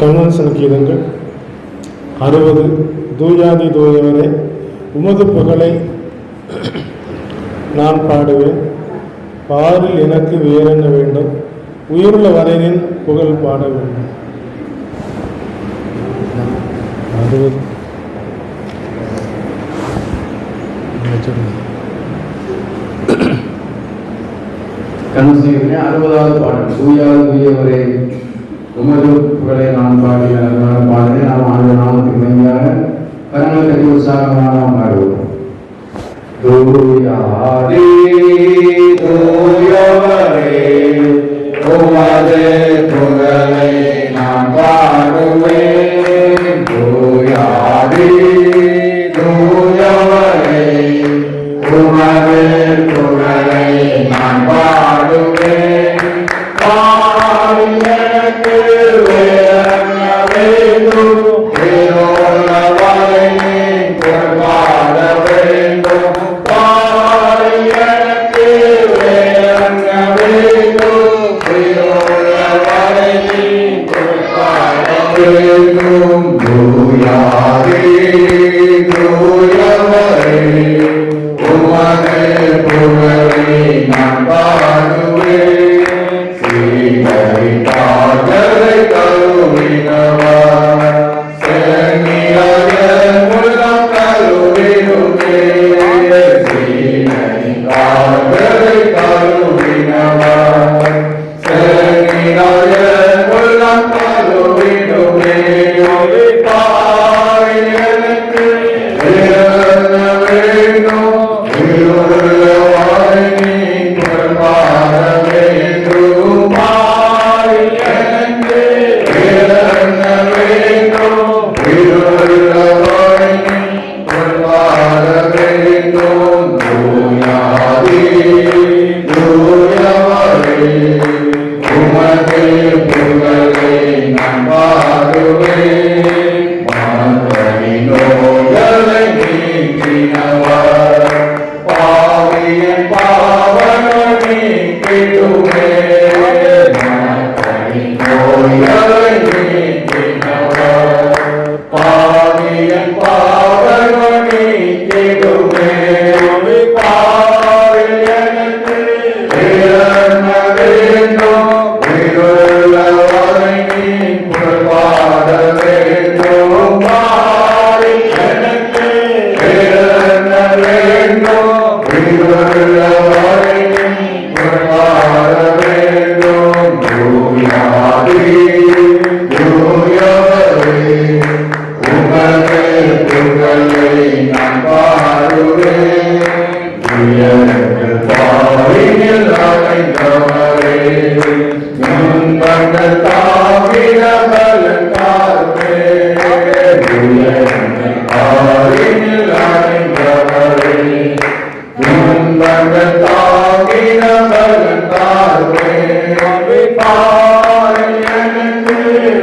Convention கீதங்கள் 60. தூயாதி தூயவரே, உமது புகழை நான் பாடுவேன். பாரில் எனக்கு வேறென்ன வேண்டும்? உயிருள்ள வரையின் புகழ் பாட வேண்டும். 60. கன்வென்ஷன் 60வது பாடல். தூயாதி தூயவரே, உமது புகழை நான் பாடினேன். நாம் ஆண்டு நாமத்துக்கு மையாக கரங்களை கட்டி உற்சாகமாக நாம் பாடுவோம். தூயாதி தூயவரே, உமது புகழை நான் பாடுவேன். தூயாதி தூயவரே, உமது புகழை நான் பாடுவேன். எனக்கு வேறென்ன வேண்டும்? வேறொருவரை பாட வேண்டும். எனக்கு வேறென்ன வேண்டும்? வேறொருவரை பாட வேண்டும். தூயாதி தூயவரே, உமது புகழை நான் பாடுவேன். பாடலை கருவினவர் சென்னியாய முழம் கருவினுமே. பாடலை கருவினவர் சென்னியாய முழம் கருவினுமே. எனக்கு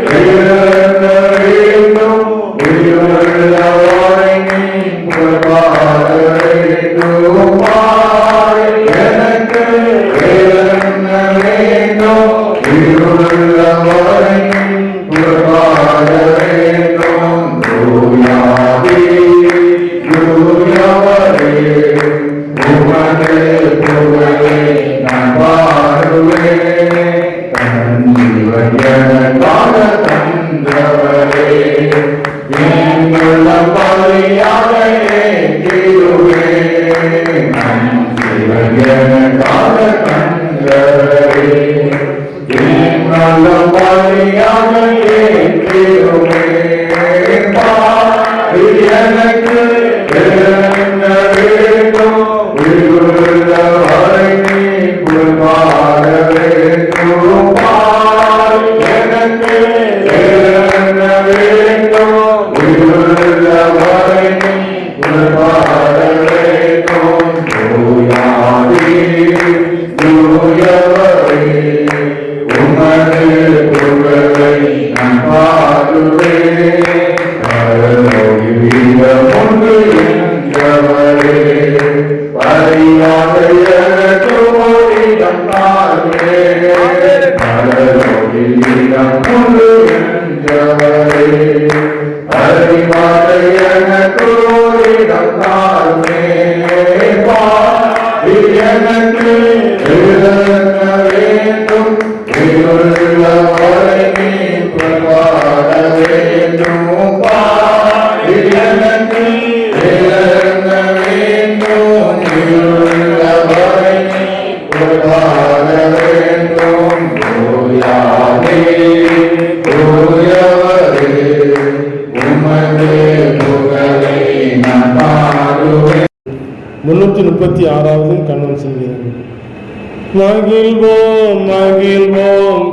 வேறென்ன வேண்டும்? எனக்கு வேறென்ன வேண்டும்? பரலோகிலிடம் முழு என்றவரே அறிவாரை எனக்கோரிடம் தாழ்மே பாடி எனக்கு இறங்க வேண்டும் இருளவரை நீ பிரபாட வேண்டும் பாடி எனக்கு இறங்க வேண்டும் இருளவரை நீ பிரபாட வேண்டும் ஓயாதே ஓயவரே உமது புகழை நான் பாடுவேன். 336வது கண்ணன் சொல்கிறார். மகிழ்வோம் மகிழ்வோம்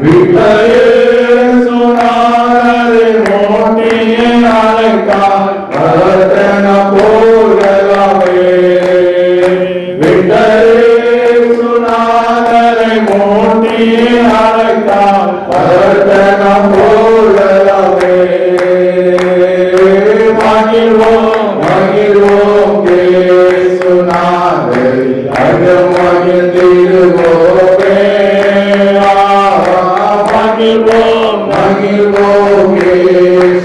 விட்டலே சுனாரே மோட்டியே அழைத்தார் பரதன போலவே விட்டலே சுனாரே மோட்டியே அழைத்தார் பரதன போலவே மகிழ்வோம் மகிழ்வோம் சுனாரே அகம் மகிழ்ந்திருவோமே மகிழ்வோம் மகிழ்வோம்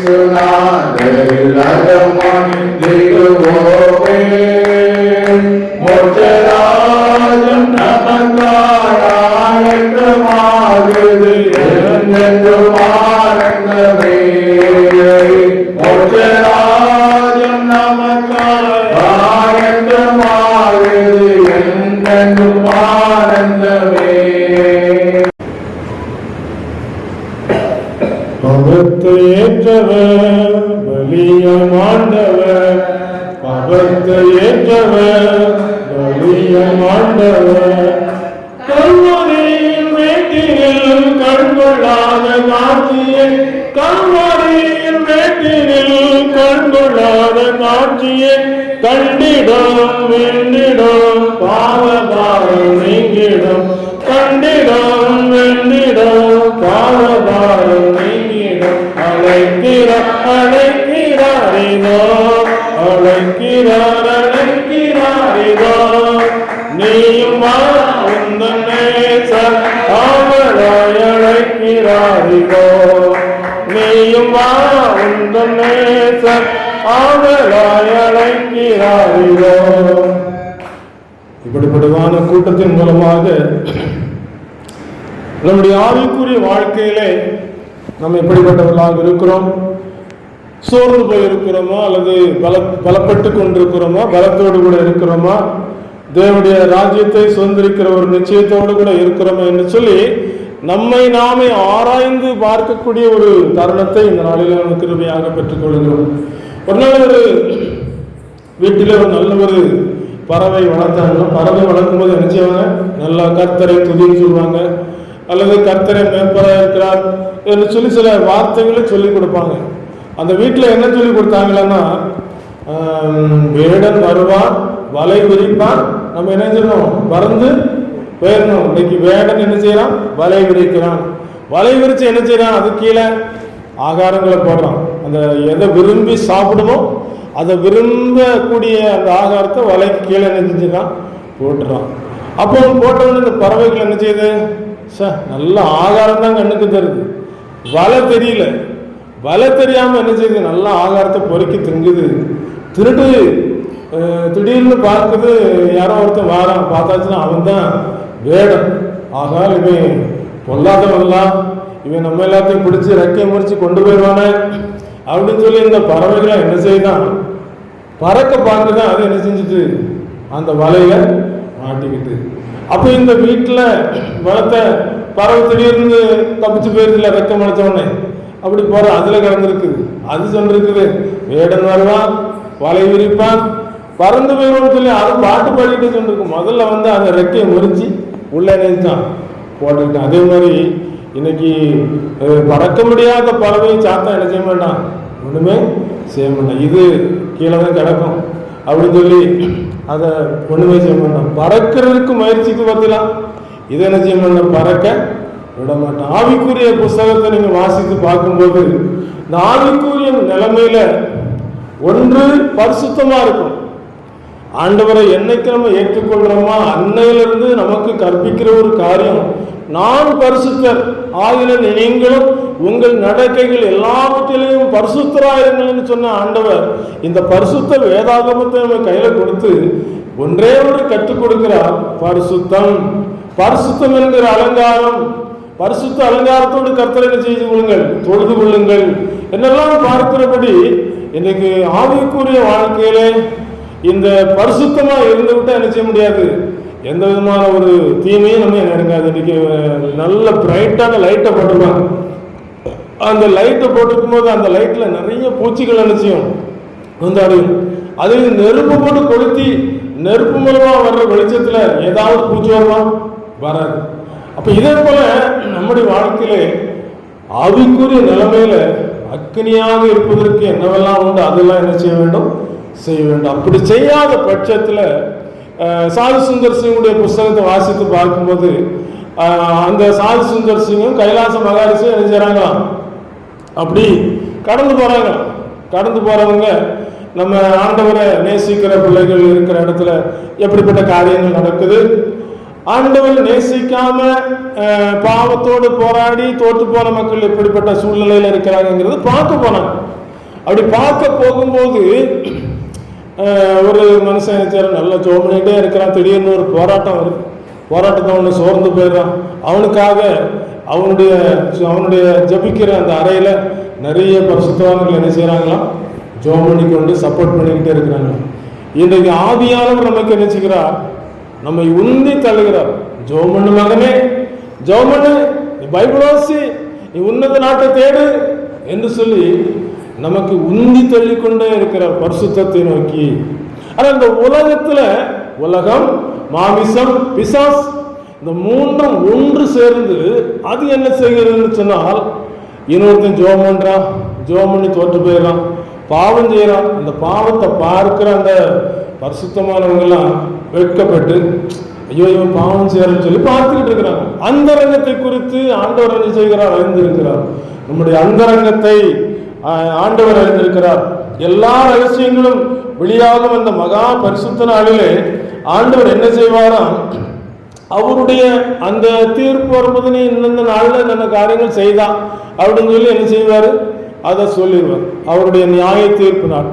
சுனாரில் அகம் மகிழ்ந்திருவோமே மோட்சராஜம் நமக்காராயமாகுது என்றென்றும் ஆனந்தமே மோட்சராஜம் நமக்காராயமாகுது என்றென்றும் ஆனந்தமே பவத்தை ஏற்றவர் பலியமாண்டவர் பவத்தை ஏற்றவர் பலியமாண்டவர் கல்வரியின் மேட்டினில் கண்கொள்ளாத காட்சியை கல்வரியின் மேட்டினில் கண்கொள்ளாத காட்சியை கண்டிடம் வெண்டிடம் பாவபாரம் நீங்கிடும் கண்டிடம் வெண்டிடம் பாவபாரம் நீங்கிடும் அழைக்கிறார் அழைக்கிறாரிதோ அழைக்கிறார் அழைக்கிறாரிதோ நீயும் வா உந்தன் நேசர் அவராய் அழைக்கிறாரிதோ நீயும் வா உந்தன் நேசர் அவராய் அழைக்கிறாரிதோ. இப்படிப்பட்டதான கூட்டத்தின் மூலமாக நம்முடைய ஆவிக்குரிய வாழ்க்கையிலே நம்ம எப்படிப்பட்டவர்களாக இருக்கிறோம்? சோர்ந்து போயிருக்கிறோமா அல்லது பலப்பட்டு கொண்டிருக்கிறோமா? பலத்தோடு கூட இருக்கிறோமா? தேவனுடைய ராஜ்யத்தை சுதந்திரிக்கிற ஒரு நிச்சயத்தோடு கூட இருக்கிறோமா என்று சொல்லி நம்மை நாமே ஆராய்ந்து பார்க்கக்கூடிய ஒரு தருணத்தை இந்த நாளில் நம்ம கிருபையாக பெற்றுக்கொள்கிறோம். ஒரு நாள் ஒரு வீட்டில் ஒரு நல்ல ஒரு பறவை வளர்த்தாங்க. பறவை வளர்க்கும் போது என்ன செய்வாங்க? நல்லா கர்த்தரை துதின்னு சொல்லுவாங்க, அல்லது கர்த்தரை மேற்பராக இருக்கிறார் என்று சொல்லி சில வார்த்தைகளை சொல்லி கொடுப்பாங்க. அந்த வீட்டில் என்ன சொல்லி கொடுத்தாங்களன்னா, வேடன் வருவான், வலை விரிப்பான், நம்ம என்ன செய்யணும்? பறந்து போயிடணும். இன்னைக்கு வேடன் என்ன செய்யறான்? வலை விரிக்கிறான். வலை விரிச்சு என்ன செய்யறான்? அது கீழே ஆகாரங்களை போடுறான். அந்த எதை விரும்பி சாப்பிடுமோ அதை விரும்பக்கூடிய அந்த ஆகாரத்தை வலைக்கு கீழே என்ன செஞ்சிடறான்? போட்டுறான். அப்போ போட்டவொன்னு இந்த பறவைகள் என்ன செய்யுது? நல்ல ஆகாரம் தான் கண்ணுக்கு தருது, வலை தெரியல. வலை தெரியாம என்ன செய்யுது? நல்ல ஆகாரத்தை பொறுக்கி திங்குது. திருட்டு திடீர்னு பார்க்குது, யாரோ ஒருத்தன் வாரான், பார்த்தாச்சுன்னா அவன் தான் வேடன். ஆகா, இவன் பொல்லாதவன்லாம், இவன் நம்ம எல்லாத்தையும் பிடிச்சி ரெக்கையை முறிச்சு கொண்டு போயிடுவானே அப்படின்னு சொல்லி இந்த பறவைகளை என்ன செய்தான்? பறக்க பார்த்துதான் அது என்ன செஞ்சுட்டு அந்த வலையில மாட்டிக்கிட்டு. அப்போ இந்த வீட்டில் வளர்த்த பறவை திடீர்னு தப்பிச்சு போயிருதுல, ரெக்கம் முளைச்சவொடனே அப்படி போற அதுல கிடந்திருக்குது. அது சொல்லிருக்குது, வேடன் வருவான், வலை விரிப்பான், பறந்து போயிடுவோம்னு சொல்லி அது பாட்டு பாடிட்டு சொல்லிருக்கு. முதல்ல வந்து அந்த ரெக்கையை முறிச்சு உள்ள நினைச்சான், போட்டுக்கிட்டான். அதே மாதிரி இன்னைக்கு பறக்க முடியாத பறவையை சாத்தா என்ன செய்ய மாட்டான்? ஒண்ணுமே செய்ய மாட்டான். இது கீழே தான் கிடக்கும் அப்படின்னு சொல்லி அதை ஒண்ணுமே செய்ய மாட்டான். பறக்கிறதுக்கு முயற்சிக்கு பார்த்தலாம், இதை என்ன செய்ய மாட்டான்? பறக்க விட மாட்டான். ஆவிக்குரிய புஸ்தகத்தை நீங்க வாசித்து பார்க்கும்போது இந்த ஆவிக்குரிய நிலைமையில ஒன்று பரிசுத்தமா இருக்கும். ஆண்டவரை என்னைக்கு நம்ம ஏற்றுக்கொள்றோமா அன்னையிலிருந்து நமக்கு கற்பிக்கிற ஒரு காரியம், நான் பரிசுத்தர் ஆகிய நீங்களும் உங்கள் நடக்கைகள் எல்லாவற்றிலையும் பரிசுத்தராயிருங்கள்னு சொன்ன ஆண்டவர் இந்த பரிசுத்த வேதாகமத்தை நம்ம கையில கொடுத்து ஒன்றே ஒன்று கற்றுக் கொடுக்கிறார், பரிசுத்தம். பரிசுத்தம் என்கிற அலங்காரம், பரிசுத்த அலங்காரத்தோடு கர்த்தரை செய்து கொள்ளுங்கள், தொழுது கொள்ளுங்கள் என்னெல்லாம் பார்க்கிறபடி இன்னைக்கு ஆவிக்குரிய வாழ்க்கையிலே இந்த பரிசுத்தமா இருந்து விட்டா என்ன செய்ய முடியாது? எந்த விதமான ஒரு தீமையும் நம்ம நெருங்காது. இன்னைக்கு நல்ல பிரைட்டான லைட்டை போட்டுருவாங்க. அந்த லைட்டை போட்டுக்கும் போது அந்த லைட்ல நிறைய பூச்சிகள் என்ன செய்யும்? வந்தாடும். அது நெருப்பு போட்டு கொளுத்தி நெருப்பு மூலமா வர்ற வெளிச்சத்துல ஏதாவது பூச்சி வருமா? வராது. அப்ப இதே போல நம்முடைய வாழ்க்கையிலே ஆவிக்குரிய நிலைமையில அக்னியாக இருப்பதற்கு என்னவெல்லாம் உண்டு அதெல்லாம் என்ன செய்ய வேண்டும்? செய்ய வேண்டும். அப்படி செய்யாத பட்சத்துல சாது சுந்தர் சிங்குடைய புஸ்தகத்தை வாசித்து பார்க்கும்போது அந்த சாது சுந்தர் சிங்கும் கைலாச மகாரிஷியும் என்ன செய்யறாங்களாம்? அப்படி கடந்து போறாங்க. கடந்து போறவங்க நம்ம ஆண்டவரை நேசிக்கிற பிள்ளைகள் இருக்கிற இடத்துல எப்படிப்பட்ட காரியங்கள் நடக்குது, ஆண்டவரை நேசிக்காம பாவத்தோடு போராடி தோற்று போன மக்கள் எப்படிப்பட்ட சூழ்நிலையில இருக்கிறாங்கிறது பார்க்க போனாங்க. அப்படி பார்க்க போகும்போது ஒரு மனுஷன் நல்ல ஜோம் பண்ணிட்டே இருக்கிறான். திடீர்னு ஒரு போராட்டம் வருது. போராட்டத்தை அவனை சோர்ந்து போயிடுறான். அவனுக்காக அவனுடைய ஜபிக்கிற அந்த அறையில நிறைய பரிசுத்தவான்கள் என்ன செய்யறாங்களாம்? ஜோம் பண்ணி கொண்டு சப்போர்ட் பண்ணிக்கிட்டே இருக்கிறாங்க. இன்றைக்கு ஆவியானவர் நமக்கு என்ன செய்கிறார்? நம்மை உந்தி தள்ளுகிறார். ஜோம் பண்ணு மகனே, ஜோம் பண்ணு, நீ பைபிள் வாசி, நீ உன்னத நாட்டை தேடு என்று சொல்லி நமக்கு உந்தி தள்ளிக்கொண்டே இருக்கிறார் பரிசுத்தத்தை நோக்கி. ஆனா இந்த உலகத்துல உலகம், மாமிசம், பிசாஸ் இந்த மூன்றும் ஒன்று சேர்ந்து அது என்ன செய்கிறதுன்னு சொன்னால், இன்னொருத்தன் ஜோம் பண்றான், ஜோம் பண்ணி தோற்று போயிடறான், பாவம் செய்யறான். அந்த பாவத்தை பார்க்கிற அந்த பரிசுத்தமானவங்க எல்லாம் வெட்கப்பட்டு ஐயோ இவன் பாவம் செய்யறன்னு சொல்லி பார்த்துக்கிட்டு இருக்கிறாங்க. அந்தரங்கத்தை குறித்து ஆண்டவர் என்ன செய்கிறார்? அறிந்திருக்கிறார். நம்முடைய அந்தரங்கத்தை ஆண்டவர் அறிந்திருக்கிறார். எல்லா ரகசியங்களும் வெளியாகும் அந்த மகா பரிசுத்த நாளிலே ஆண்டவர் என்ன செய்வாராம்? அவருடைய அந்த தீர்ப்பு வரும்போது நீ இந்த நாளில் இந்த காரியங்கள் செய்தான் அப்படின்னு சொல்லி என்ன செய்வார்? அதை சொல்லிடுவார். அவருடைய நியாய தீர்ப்பு நாள்.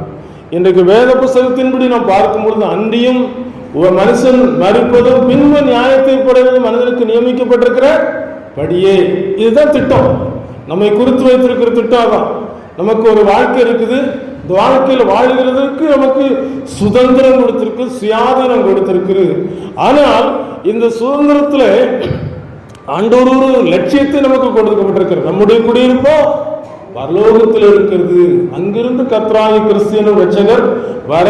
இன்றைக்கு வேத புஸ்தகத்தின்படி நாம் பார்க்கும்பொழுது அன்றியும் ஒரு மனுஷன் மறிப்பதும் பின்பு நியாய தீர்ப்படைவதும் மனிதனுக்கு நியமிக்கப்பட்டிருக்கிற படியே. இதுதான் திட்டம், நம்மை குறித்து வைத்திருக்கிற திட்டம் தான். நமக்கு ஒரு வாழ்க்கை இருக்குது. இந்த வாழ்க்கையில் வாழ்கிறதுக்கு நமக்கு சுதந்திரம் கொடுத்திருக்கு, சுயாதீனம் கொடுத்திருக்கு. ஆனால் இந்த சுதந்திரத்துல ஆண்டவர் ஒரு லட்சியத்தை நமக்கு கொடுக்கப்பட்டிருக்கிறது. நம்முடைய குடியிருப்போ பரலோகத்தில் இருக்கிறது. அங்கிருந்து கர்த்தராகிய கிறிஸ்து ரட்சகர் வர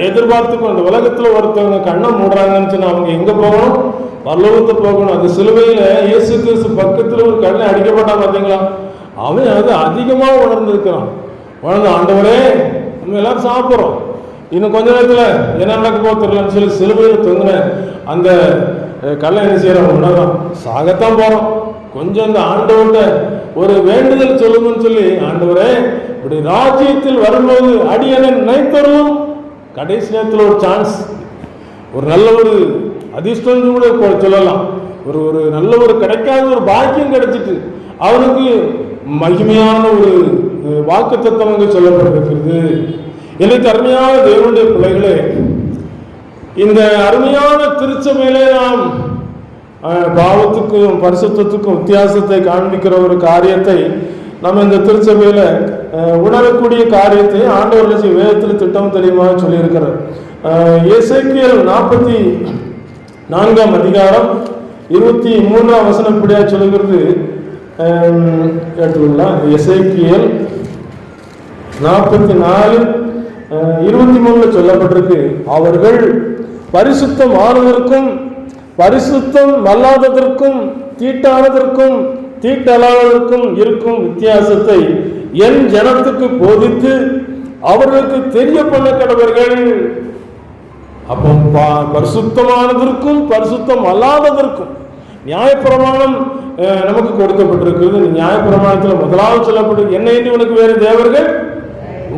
எதிர்பார்த்து அந்த உலகத்துல ஒருத்தவங்க கண்ணை மூடுறாங்கன்னு சொன்னா அவங்க எங்க போகணும்? பரலோகத்தை போகணும். அது சிலுவையில இயேசு கிறிஸ்து பக்கத்துல ஒரு கண்ணை அடிக்கப்பட்டான் பார்த்தீங்களா? அவன் அது அதிகமா உணர்ந்திருக்கிறான். உணர்ந்து ஆண்டவரே நம்ம எல்லாரும் சாப்பிட்றோம், இன்னும் கொஞ்ச நேரத்துல என்ன நடக்க போக தெரியலன்னு சொல்லி சிலுவையில் தொங்கின அந்த கல்லை என்ன செய்யறோம்? உணர்றான். சாகத்தான் போறோம். கொஞ்சம் இந்த ஆண்டவர்கிட்ட ஒரு வேண்டுதல் சொல்லுங்கன்னு சொல்லி, ஆண்டவரே இப்படி ராஜ்யத்தில் வரும்போது அடியனை நினைத்தரும். கடைசி நேரத்தில் ஒரு சான்ஸ், ஒரு நல்ல ஒரு அதிர்ஷ்டம் கூட சொல்லலாம். ஒரு நல்ல ஒரு கிடைக்காத ஒரு பாக்கியம் கிடைச்சிட்டு அவனுக்கு மகிமையான ஒரு வாக்குத்தத்தம் அங்கு சொல்லப்பட்டிருக்கிறது. எனக்கு அருமையான தேவனுடைய பிள்ளைகளே, இந்த அருமையான திருச்சபையிலே நாம் பாவத்துக்கும் பரிசுத்தத்துக்கும் வித்தியாசத்தை காண்பிக்கிற ஒரு காரியத்தை நம்ம இந்த திருச்சபையில உணரக்கூடிய காரியத்தை ஆண்டவர்கள் வேதத்தில் திட்டம் தெளிவாக சொல்லியிருக்கிறார். எசேக்கியேல் 44 அதிகாரம் 23 வசனம் இப்படியா சொல்லுகிறது. எடுத்துக்கலாம். எசேக்கியேல் 44:23 சொல்லப்பட்டிருக்கு. அவர்கள் பரிசுத்தம் ஆனதற்கும் பரிசுத்தம் அல்லாததற்கும் தீட்டானதற்கும் தீட்டலாததற்கும் இருக்கும் வித்தியாசத்தை என் ஜனத்துக்கு போதித்து அவர்களுக்கு தெரிய பண்ண கடவர்கள். அப்போ பரிசுத்தமானதற்கும் பரிசுத்தம் அல்லாததற்கும் நியாயப்பிரமாணம் நமக்கு கொடுக்கப்பட்டிருக்கிறது. நியாயப்பிரமாணத்தில் முதலாவது சொல்லப்பட்டிருக்கு, என்னை உனக்கு வேறு தேவர்கள்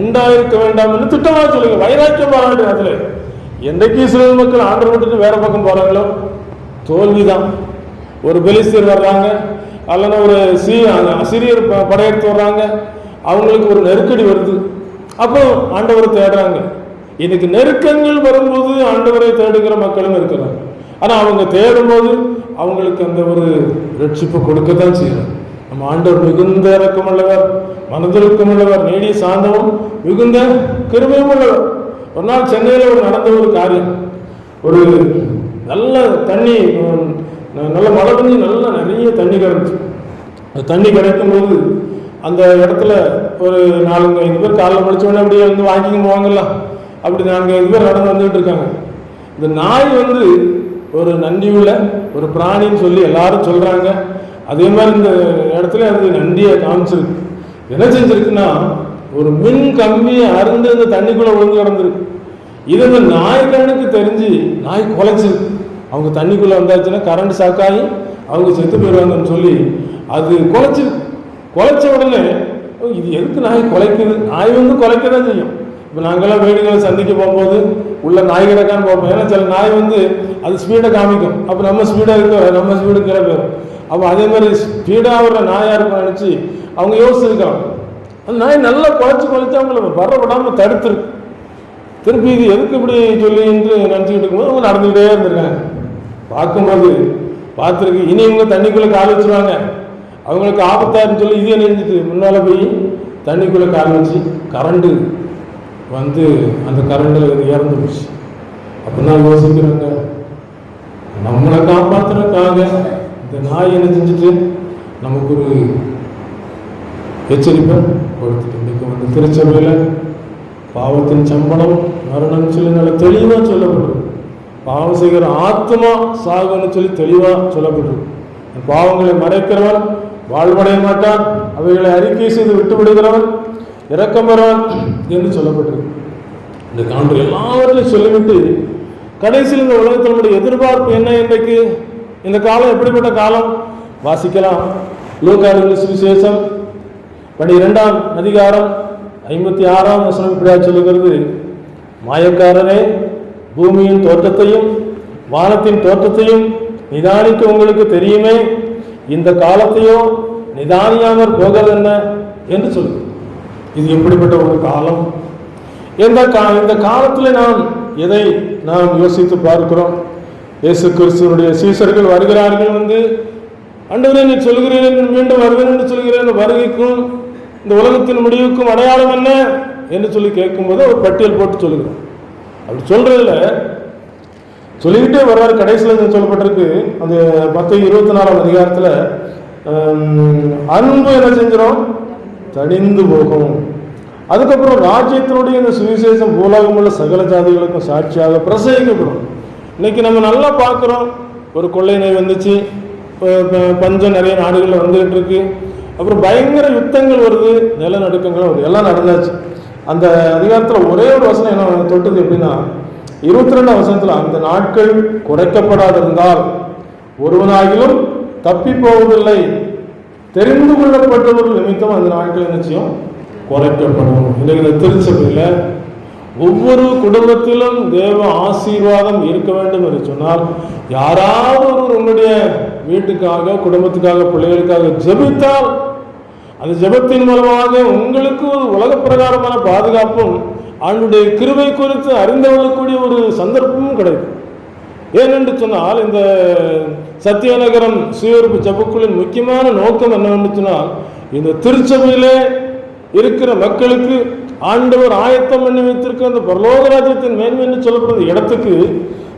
உண்டாயிருக்க வேண்டாம் என்று திட்டமாக சொல்லுங்க. வைராக்கியம் பாராட்டு. அதுல என்றைக்கு இஸ்ரவேல் மக்கள் ஆண்டவரை விட்டுட்டு வேற பக்கம் போறாங்களோ தோல்விதான். ஒரு பெலிஸ்தீர் வர்றாங்க, அல்லனா ஒரு அசிரியர் படையெடுத்து வர்றாங்க, அவங்களுக்கு ஒரு நெருக்கடி வருது. அப்போ ஆண்டவரை தேடுறாங்க. இன்னைக்கு நெருக்கங்கள் வரும்போது ஆண்டவரை தேடுகிற மக்களும் இருக்கிறாங்க. ஆனா அவங்க தேடும்போது அவங்களுக்கு அந்த ஒரு ரட்சிப்பு கொடுக்கத்தான் செய்யறாங்க. நம்ம ஆண்டவர் மிகுந்த இரக்கம் உள்ளவர், மனதிற்கும் உள்ளவர், நீடிய சாந்தமும் மிகுந்த கிருபையும் உள்ளவர். ஒரு நாள் சென்னையில் ஒரு நடந்த ஒரு காரியம், ஒரு நல்ல தண்ணி, நல்ல மழை பெஞ்சு நல்ல நிறைய தண்ணி கிடைச்சு. தண்ணி கிடைக்கும் போது அந்த இடத்துல ஒரு 4-5 பேர் காலைல முடிச்சோடனே அப்படியே வந்து வாங்கிங்க போவாங்கல்ல, அப்படி 4-5 பேர் நடந்து வந்துட்டு இருக்காங்க. இந்த நாய் வந்து ஒரு நன்றி உள்ள ஒரு பிராணின்னு சொல்லி எல்லாரும் சொல்றாங்க. அதே மாதிரி இந்த இடத்துல அது நன்றியை காமிச்சிருக்கு. என்ன செஞ்சிருக்குன்னா, ஒரு மின் கம்பியை அருந்து இந்த தண்ணிக்குள்ள விழுந்து கிடந்திருக்கு. இது இந்த நாய் கண்ணுக்கு தெரிஞ்சு நாய் குலைச்சிருக்கு. அவங்க தண்ணிக்குள்ள வந்தாச்சுன்னா கரண்ட் ஷாக்காகி அவங்க செத்து போயிடுவாங்கன்னு சொல்லி அது குலைச்சிருக்கு. குலைச்ச உடனே இது எதுக்கு நாய் குலைக்குது? நாய் வந்து குலைக்க தான் செய்யும். இப்போ நாங்கள்லாம் வீடுகளை சந்திக்க போகும்போது உள்ள நாய் கிடக்கான்னு பார்ப்போம். ஏன்னா சில நாய் வந்து அது ஸ்பீடை காமிக்கும். அப்போ நம்ம ஸ்பீடாக இருக்க நம்ம ஸ்பீடு கீழே போயிடும். அப்போ அதே மாதிரி ஸ்பீடாக வர்ற நாயாக இருக்கும் நினச்சி அவங்க யோசிச்சிருக்கலாம். அந்த நாய் நல்லா குலைச்சி அவங்கள வர விடாமல் தடுத்துருக்கு. திருப்பி இது எதுக்கு இப்படி சொல்லிட்டு நினச்சிக்கிட்டு இருக்கும்போது அவங்க நடந்துக்கிட்டே இருந்திருக்காங்க. பார்க்கும்போது பார்த்துருக்கு, இனி இவங்க தண்ணிக்குள்ளே கால் வச்சுருவாங்க, அவங்களுக்கு ஆபத்தாருன்னு சொல்லி இதே நினைச்சிட்டு முன்னால் போய் தண்ணிக்குள்ளே கால் வச்சு கரண்டு வந்து அந்த கரண்டில் இறந்து போச்சு. அப்படின்னா யோசிக்கிறாங்க, நம்மளை காப்பாற்றுறதுக்காக இந்த நாய் என்ன செஞ்சுட்டு நமக்கு ஒரு எச்சரிப்பை கொடுத்துட்டு இன்றைக்கு வந்து திருச்சபையில் பாவத்தின் சம்பளம் மரணம்னு சொல்லி நல்லா தெளிவாக சொல்லப்பட்டிருக்கு. பாவம் செய்கிற ஆத்மா சாகுன்னு சொல்லி தெளிவாக சொல்லப்பட்டிருக்கு. பாவங்களை மறைக்கிறவன் வாழ்வடைய மாட்டான், அவைகளை அறிக்கை செய்து விட்டு விடுகிறவன் இரக்கம் பெறுவான் என்று சொல்லப்பட்டிருக்கு. இந்த காண்டு எல்லாவற்றையும் சொல்லிவிட்டு கடைசியில் இந்த உலகத்தில் நம்முடைய எதிர்பார்ப்பு என்ன? இன்றைக்கு இந்த காலம் எப்படிப்பட்ட காலம் வாசிக்கலாம். லூக்கா சுவிசேஷம் 12ஆம் அதிகாரம் 56ஆம் வசனம் இப்படியா சொல்லுகிறது, மாயக்காரரே, பூமியின் தோற்றத்தையும் வானத்தின் தோற்றத்தையும் நிதானிக்க உங்களுக்கு தெரியுமே, இந்த காலத்தையோ நிதானியாமற் போகிறது என்ன என்று சொல்லுது. இது எப்படிப்பட்ட ஒரு காலம்? இந்த காலத்தில் நாம் எதை நாம் யோசித்து பார்க்கிறோம்? இயேசு கிறிஸ்துவனுடைய சீசர்கள் வருகிறார்கள், வந்து ஆண்டவரே நீ சொல்கிறேன் மீண்டும் வருவேன் என்று சொல்கிறேன், வருகைக்கும் இந்த உலகத்தின் முடிவுக்கும் அடையாளம் என்ன என்று சொல்லி கேட்கும்போது ஒரு பட்டியல் போட்டு சொல்லுகிறோம். அப்படி சொல்றதுல சொல்லிக்கிட்டே வர்றாரு. கடைசியில் சொல்லப்பட்டிருக்கு அந்த 10:24ஆம் அதிகாரத்தில், அன்பு என்ன செஞ்சிடும்? தணிந்து போகும். அதுக்கப்புறம் ராஜ்யத்தினுடைய இந்த சுவிசேஷம் பூலோகம் உள்ள சகல ஜாதிகளுக்கும் சாட்சியாக பிரசங்கிக்கப்படும். இன்னைக்கு நம்ம நல்லா பார்க்குறோம், ஒரு கொள்ளை நோய் வந்துச்சு, பஞ்சம் நிறைய நாடுகளில் வந்துகிட்டு இருக்கு, அப்புறம் பயங்கர யுத்தங்கள் வருது, நிலநடுக்கங்கள் வருது, எல்லாம் நடந்தாச்சு. அந்த அதிகாரத்தில் ஒரே ஒரு வசனம் என்ன தொட்டது எப்படின்னா, 22ஆம் வசனத்தில், அந்த நாட்கள் குறைக்கப்படாதிருந்தால் ஒருவனாகிலும் தப்பி போவதில்லை, தெரிந்து கொள்ளப்பட்டவர்கள் நிமித்தம் அந்த நாட்கள் நிச்சயம் குறைக்கப்படும். இன்றைக்கு இந்த திருச்சபையில் ஒவ்வொரு குடும்பத்திலும் தேவ ஆசீர்வாதம் இருக்க வேண்டும் என்று சொன்னால், யாராவது ஒருவர் உங்களுடைய வீட்டுக்காக, குடும்பத்துக்காக, பிள்ளைகளுக்காக ஜெபித்தால் அந்த ஜெபத்தின் மூலமாக உங்களுக்கு ஒரு உலக பிரகாரமான பாதுகாப்பும் ஆண்டுடைய கிருபை குறித்து அறிந்து கொள்ளக்கூடிய ஒரு சந்தர்ப்பமும் கிடைக்கும். ஏனென்று சொன்னால், இந்த சத்தியநகரம் சுயறுப்பு ஜபக்குழுவின் முக்கியமான நோக்கம் என்னவென்று சொன்னால், இந்த திருச்சபையிலே இருக்கிற மக்களுக்கு ஆண்டவர் ஆயத்தம் பண்ணி வைத்திருக்கிற அந்த பரலோக ராஜ்யத்தின் மேன்மை என்று சொல்லப்படுற இடத்துக்கு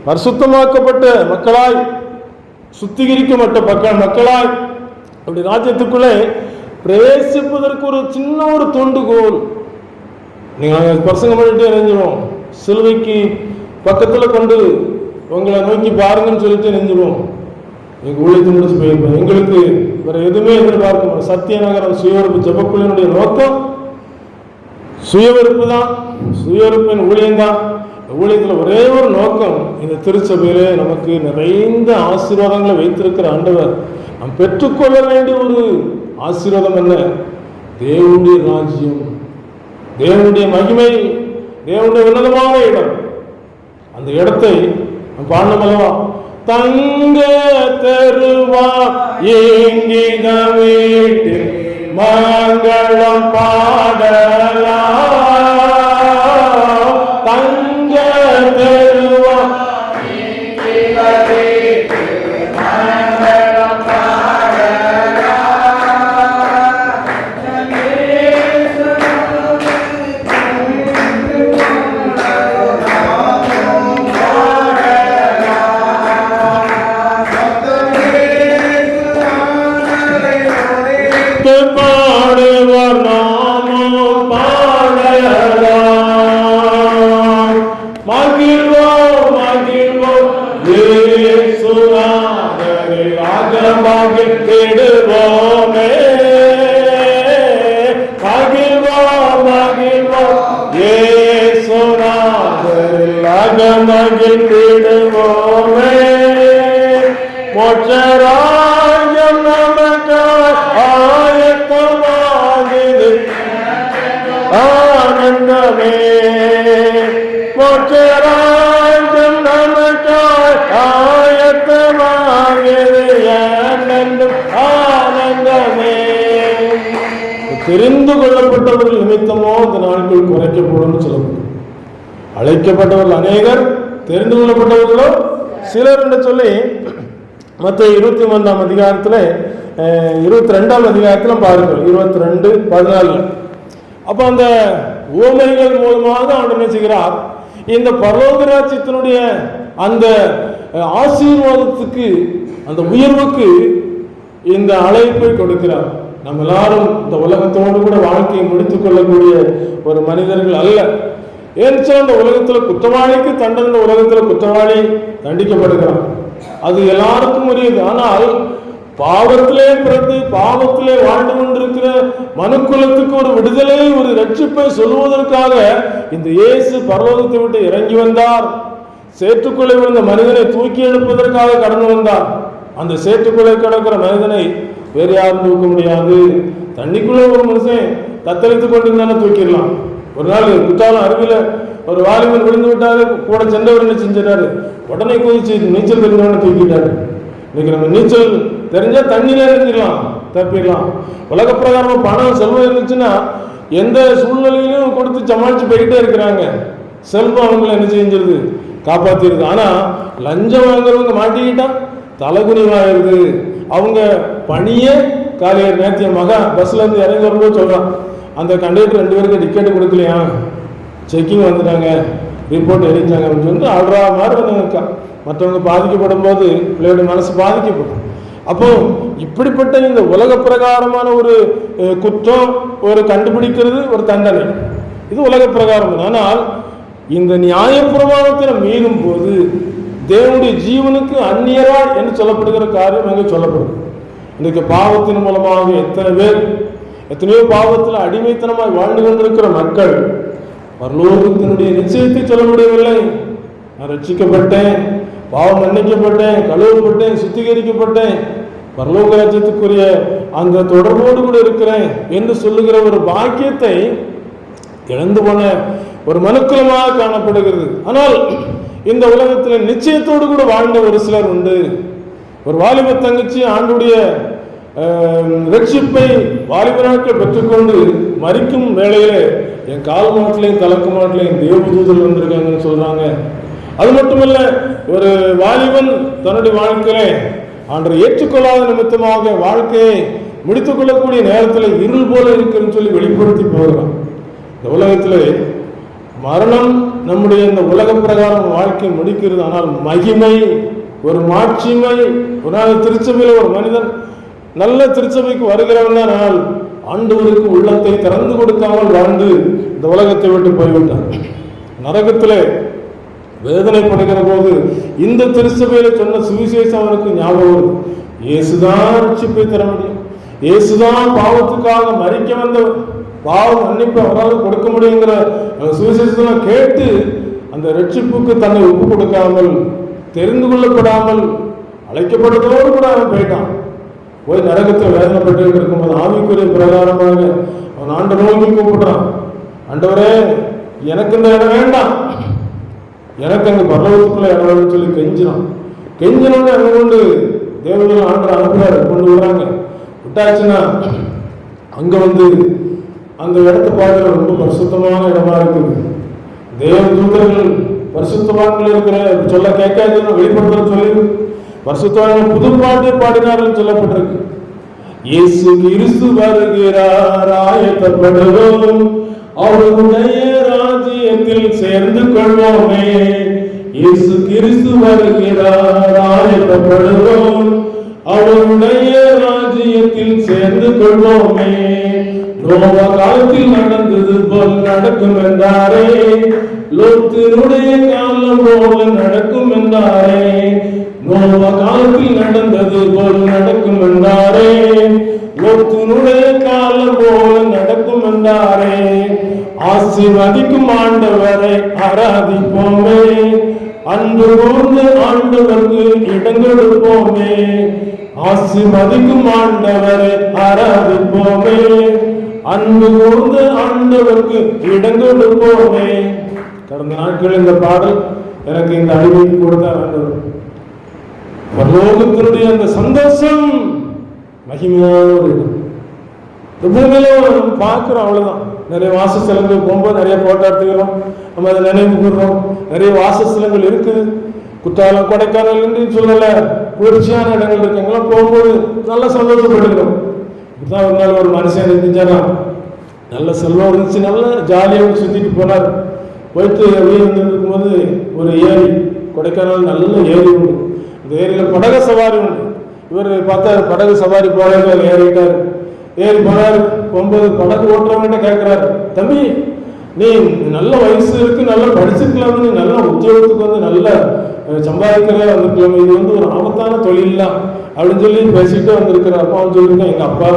பரிசுத்தமாக்கப்பட்ட மக்களாய், சுத்திகரிக்கப்பட்ட மக்களாய் அப்படி ராஜ்யத்துக்குள்ளே பிரவேசிப்பதற்கு ஒரு சின்ன ஒரு தூண்டுகோல். நீங்கள் பிரசங்கம் பண்ணிட்டு நெஞ்சிடுவோம், சிலுவைக்கு பக்கத்தில் கொண்டு உங்களை நோக்கி பாருங்கன்னு சொல்லிட்டு நெஞ்சிடுவோம், எங்கள் ஊழியத்தை முடிச்சு போயிருப்போம். எங்களுக்கு வேற எதுவுமே எதிர்பார்க்க சத்தியநகரம் சுயவெறுப்பு ஜெபக்குழுவினுடைய நோக்கம் சுயவெறுப்பு தான், சுயவெறுப்பின் ஊழியம்தான். ஊழியத்தில் ஒரே ஒரு நோக்கம், இந்த திருச்சபையிலே நமக்கு நிறைந்த ஆசீர்வாதங்களை வைத்திருக்கிற ஆண்டவர் நாம் பெற்றுக்கொள்ள வேண்டிய ஒரு ஆசீர்வாதம் என்ன? தேவனுடைய ராஜ்யம், தேவனுடைய மகிமை, தேவனுடைய உன்னதமான இடம். அந்த இடத்தை பாடணும் அல்லவா? தங்க தருவா ஏங்கின வீட்டில் மங்களம் பாடலாம், தங்க தருவா ஏங்கின வீட்டில் மங்களம் பாடலாம். பாடுவார் நாமம் ஆனந்தமே. மோட்சராஜ்யம் நமக்காய் ஆயத்தமாகிறது, என்றென்றும் ஆனந்தமே. தெரிந்து கொள்ளப்பட்டவர்கள் நிமித்தமோ இந்த நாட்கள் குறைக்கப்படும் சொல்லப்படும். அழைக்கப்பட்டவர்கள் அநேகர், தெரிந்து கொள்ளப்பட்டவர்களோ சிலர் என்று சொல்லி மத்திய 23ஆம் அதிகாரத்தில் 22ஆம் அதிகாரத்தில் பாருங்கள், 22:14. அப்போ அந்த உவமைகள் மூலமாக அவர் என்ன செய்கிறார், இந்த பரலோக ராஜ்யத்தினுடைய அந்த ஆசீர்வாதத்துக்கு, அந்த உயர்வுக்கு இந்த அழைப்பை கொடுக்கிறார். நம்ம எல்லாரும் இந்த உலகத்தோடு கூட வாழ்க்கையை முடித்துக் கொள்ளக்கூடிய ஒரு மனிதர்கள் அல்ல. ஏன்னு அந்த உலகத்தில் குற்றவாளிக்கு தண்டனை, இந்த உலகத்தில் குற்றவாளி தண்டிக்கப்படுகிறான், அது எல்லாருக்கும் உரியது. ஆனால் பாவத்திலே பிறந்து பாவத்திலே வாழ்ந்து கொண்டிருக்கிற மனுக்குலத்துக்கு ஒரு விடுதலை, ஒரு ரட்சிப்பை சொல்லுவதற்காக இந்த இயேசு பரலோகத்தை விட்டு இறங்கி வந்தார். சேற்றுக்குள்ளே விழுந்த மனிதனை தூக்கி எடுப்பதற்காக கடந்து வந்தார். அந்த சேற்றுக்குள்ளே கிடக்கிற மனிதனை வேறு யாரும் தூக்க முடியாது. தண்ணிக்குள்ள ஒரு மனுஷன் தத்தளித்துக் கொண்டிருந்தானே தூக்கிடலாம். ஒரு நாள் குற்றாலம் அருவில ஒரு வாலிபன் விழுந்து விட்டாரு, கூட சென்றவர் என்ன செஞ்சிட்டாரு, உடனே குதிச்சு நீச்சல் தெரிஞ்சவன தூக்கிட்டாரு. இன்னைக்கு நம்ம நீச்சல் தெரிஞ்சா தண்ணியில இறங்கிடலாம், தப்பிடலாம். உலக பிரகாரமா பணம் செல்வம் இருந்துச்சுன்னா எந்த சூழ்நிலையிலும் கொடுத்து சமாளிச்சு போய்கிட்டே இருக்கிறாங்க. செல்வம் அவங்களை என்ன செஞ்சிருது, காப்பாத்திருது. ஆனா லஞ்சம் வாங்குறவங்க மாட்டிக்கிட்டா தலைகுனிவாயிருது. அவங்க பணியே காலையில் நேற்று மகா பஸ்ல இருந்து இறங்கி வரும்போது சொல்றான், அந்த கண்டக்டர் 2 பேருக்கு டிக்கெட் கொடுக்கலையா, செக்கிங் வந்துட்டாங்க, ரிப்போர்ட் எழுதிட்டாங்க அப்படின்னு சொல்லிட்டு ஆள்ரா மாதிரி வந்து மற்றவங்க பாதிக்கப்படும் போது பிள்ளையோட மனசு பாதிக்கப்படும். அப்போ இப்படிப்பட்ட இந்த உலக பிரகாரமான ஒரு குற்றம் ஒரு கண்டுபிடிக்கிறது ஒரு தண்டனை, இது உலக பிரகாரம். ஆனால் இந்த நியாயப்பிரமாணத்தை மீறும் போது தேவனுடைய ஜீவனுக்கு அந்நியரா என்று சொல்லப்படுகிற காரியம் அங்கே சொல்லப்படுது. இன்றைக்கு பாவத்தின் மூலமாக எத்தனையோ பாவத்தில் அடிமைத்தனமாய் வாழ்ந்து கொண்டிருக்கிற மக்கள் பரலோகத்தினுடைய நிச்சயத்தை சொல்ல முடியவில்லை. நான் ரட்சிக்கப்பட்டேன், பாவம் மன்னிக்கப்பட்டேன், கழுவப்பட்டேன், சுத்திகரிக்கப்பட்டேன், பரலோக ராஜ்யத்துக்குரிய அந்த தொடர்போடு கூட இருக்கிறேன் என்று சொல்லுகிற ஒரு பாக்கியத்தை இழந்து போன ஒரு மனுக்குலமாக காணப்படுகிறது. ஆனால் இந்த உலகத்தில் நிச்சயத்தோடு கூட வாழ்ந்த ஒரு சிலர் உண்டு. ஒரு வாலிப தங்கச்சி ஆண்டுடைய ரட்சிப்பை வாலிப நாட்கள் பெற்றுக்கொண்டு மறிக்கும் வேளையிலே என் கால் மாட்டிலையும் தலைக்கு மாட்டிலையும் தேவதூதர்கள் வந்திருக்காங்கன்னு சொல்றாங்க. அது மட்டுமல்ல, ஒரு வாலிபன் தன்னுடைய வாழ்க்கையிலே ஆண்டரை ஏற்றுக்கொள்ளாத நிமித்தமாக வாழ்க்கையை முடித்துக் கொள்ளக்கூடிய நேரத்தில் இருள் போல இருக்குன்னு சொல்லி வெளிப்படுத்தி போகிறான். இந்த உலகத்திலே மரணம் நம்முடைய இந்த உலக பிரகாரம் வாழ்க்கை முடிக்கிறது. ஆனால் மகிமை, ஒரு மாட்சிமை, ஒரு நாள் திருச்சபையில் ஒரு மனிதன் நல்ல திருச்சபைக்கு வருகிறவன் தான், ஆனால் ஆண்டவருக்கு உள்ளத்தை திறந்து கொடுக்காமல் வாழ்ந்து இந்த உலகத்தை விட்டு போய்விட்டான். நரகத்திலே வேதனைப்படுகிற போது இந்த திருச்சபையில சொன்ன சுவிசேஷம் அவனுக்கு ஞாபகம். இயேசுதான் ரட்சிப்பை தர முடியும், இயேசுதான் பாவத்துக்காக மறிக்க வந்தவர், பாவம் மன்னிப்பு அவரால் கொடுக்க முடியுங்கிற சுவிசேஷத்தெல்லாம் கேட்டு அந்த ரட்சிப்புக்கு தன்னை ஒப்பு கொடுக்காமல், தெரிந்து கொள்ளப்படாமல் அழைக்கப்பட்டதோடு கூட அவன் போயிட்டான். போய் நரகத்தில் வேதனைப்பட்டு இருக்கும்போது ஆவிக்குரிய பிரகாரமாக அவன் ஆண்டவரை நோக்கி கூப்பிடுறான், ஆண்டவரே எனக்கு இந்த இடம் வேண்டாம், எனக்கு அங்கே பரலோகத்துக்குள்ள இடம் வேணும்னு சொல்லி கெஞ்சினோன்னு அங்கே கொண்டு தேவர்கள் ஆண்டவர் அனுப்புறாரு, கொண்டு விடுறாங்க. விட்டாச்சுன்னா அங்கே வந்து அந்த இடத்த பார்க்குற ரொம்ப பரிசுத்தமான இடமா இருக்குது. தேவ தூதர்கள் பரிசுத்தவான்கள் இருக்கிற சொல்ல கேட்காதுன்னு வெளிப்படுத்த சொல்லி பரிசுத்தவான்கள் புது பாட்டு பாடினார்கள் சொல்லப்பட்டிருக்கு. இயேசு கிறிஸ்து வருகிறார், ஆயத்தப்படுவோம், அவருடைய ராஜ்யத்தில் சேர்ந்து கொள்வோமே. இயேசு கிறிஸ்து வருகிறார், ஆயத்தப்படுவோம், அவருடைய ராஜ்யத்தில் சேர்ந்து கொள்வோமே. நோவா காலத்தில் நடந்தது போல் நடக்கும் என்றாரே, லோத்தினுடைய காலம் போல நடக்கும் என்றாரே. நோவா காலத்தில் நடந்தது போல் நடக்கும் என்றாரே, லோத்தினுடைய காலம் போல நடக்கும் என்றாரே. ஆசீர்வதிக்கும் ஆண்டவரை ஆராதிப்போமே, அன்பு கூர்ந்து ஆண்டவருக்கு இடங்கொடுப்போமே. ஆசீர்வதிக்கும் ஆண்டவரை ஆராதிப்போமே, அன்பு கூர்ந்து ஆண்டவருக்கு இடங்கொடுப்போமே. கடந்த நாட்கள் இந்த பாடல் எனக்கு இந்த அடிமைக்கு கொடுத்தார் ஆண்டவர். பரலோகத்தினுடைய அந்த சந்தோஷம் மகிமையான ஒரு இடம். பூமியில பார்க்கிறோம், அவ்வளவுதான். நிறைய வாசஸ்தலங்கள் போகும்போது நிறைய போட்டோ எடுத்துக்கிறோம், நம்ம அதை நினைவு கூறுறோம். நிறைய வாசஸ்தலங்கள் இருக்குது. குற்றாலம், கொடைக்கானல் என்று சொல்லல, குளிர்ச்சியான இடங்கள் இருக்கு. எங்கெல்லாம் போகும்போது நல்லா சந்தோஷப்பட்டுக்கிறோம். இப்படிதான் ஒரு நாள் ஒரு மனுஷன் இருந்துச்சாரா, நல்ல செல்வம் இருந்துச்சு, நல்லா ஜாலியாக சுத்திட்டு போனார். போயிட்டு வெளியே வந்து இருக்கும்போது ஒரு ஏரி, கொடைக்கானல் நல்ல ஏரி உண்டு. இந்த ஏரியில படகு சவாரி உண்டு. இவர் பார்த்தா படகு சவாரி போறாரு, ஏறிட்டாரு. ஏறி போனாரு. போகும்போது படகு ஓட்டுறவங்கிட்ட கேட்கிறாரு, தம்பி நீ நல்ல வயசு இருக்கு, நல்லா படிச்சிருக்கலாம், நீ நல்ல உத்தியோகத்துக்கு வந்து நல்ல சம்பாதிக்கிற வந்திருக்கலாம், இது வந்து ஒரு ஆபத்தான தொழிலாம் அப்படின்னு சொல்லி பேசிட்டு வந்திருக்கிற. அப்பாவும் சொல்லியிருக்கேன், எங்க அப்பா